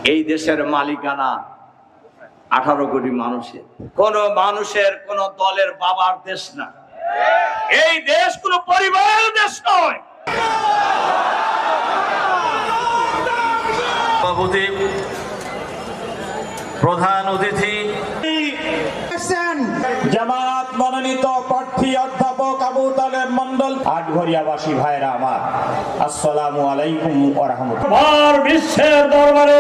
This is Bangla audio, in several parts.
এই দেশের মালিকানা 18 কোটি মানুষের। কোন মানুষের, কোন দলের বাবার দেশ না। এই দেশ কোন পরিবারের দেশ নয়। সভাপতি, প্রধান অতিথি, জামাত মনোনীত প্রার্থী অধ্যাপক আবু তালেব মন্ডল, আটঘরিয়াবাসী ভাইরা আমার, আসসালামু আলাইকুম ওয়া রাহমাতুল্লাহ। বিশ্বের দরবারে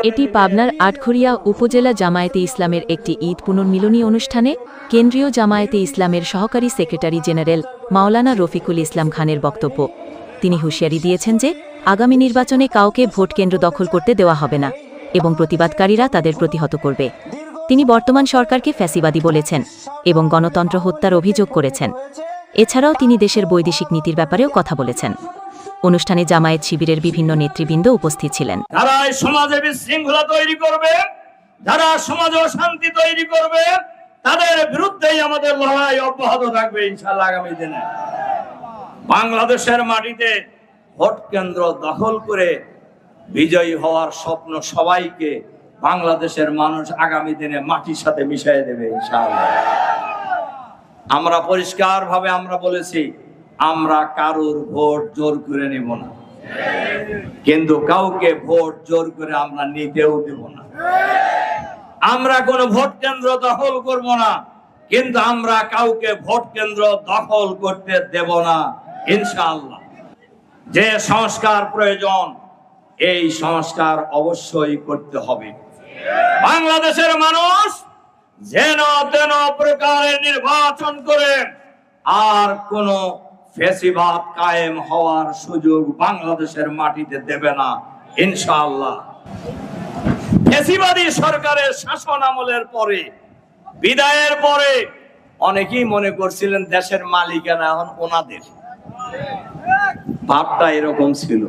এটি পাবনার আটঘরিয়া উপজেলা জামায়াতে ইসলামের একটি ঈদ পুনর্মিলনী অনুষ্ঠানে কেন্দ্রীয় জামায়াতে ইসলামের সহকারী সেক্রেটারি জেনারেল মাওলানা রফিকুল ইসলাম খানের বক্তব্য। তিনি হুঁশিয়ারি দিয়েছেন যে আগামী নির্বাচনে কাউকে ভোট কেন্দ্র দখল করতে দেওয়া হবে না এবং প্রতিবাদকারীরা তাদের প্রতিহত করবে। তিনি বর্তমান সরকারকে ফ্যাসিবাদী বলেছেন এবং গণতন্ত্র হত্যার অভিযোগ করেছেন। এছাড়াও তিনি দেশের বৈদেশিক নীতির ব্যাপারেও কথা বলেছেন। অনুষ্ঠানে জামায়াত শিবিরের বিভিন্ন নেতৃবৃন্দ উপস্থিত ছিলেন। যারা সমাজে বিশৃঙ্খলা তৈরি করবে, যারা সমাজে অশান্তি তৈরি করবে, তাদের বিরুদ্ধেই আমাদের লড়াই অব্যাহত থাকবে ইনশাআল্লাহ। আগামী দিনে বাংলাদেশের মাটিতে ভোট কেন্দ্র দখল করে বিজয়ী হওয়ার স্বপ্ন সবাইকে বাংলাদেশের মানুষ আগামী দিনে মাটির সাথে মিশিয়ে দেবে ইনশাআল্লাহ। আমরা পরিষ্কার ভাবে আমরা বলেছি, আমরা কারোর ভোট জোর করে নেব না, কিন্তু কাউকে ভোট জোর করে আমরা নিতেও দেব না। আমরা কোনো ভোট কেন্দ্র দখল করব না, কিন্তু আমরা কাউকে ভোট কেন্দ্র দখল করতে দেব না ইনশাআল্লাহ। যে সংস্কার প্রয়োজন, এই সংস্কার অবশ্যই করতে হবে। বাংলাদেশের মানুষ যেন তেন প্রকারের নির্বাচন করে আর কোন ফ্যাসিবাদ কায়েম হওয়ার সুযোগ বাংলাদেশের মাটিতে দেবে না ইনশাআল্লাহ। ফ্যাসিবাদী সরকারের শাসন আমলের পরে, বিদায়ের পরে অনেকেই মনে করছিলেন দেশের মালিকানা এখন ওনাদের। ভাবটা এরকম ছিল।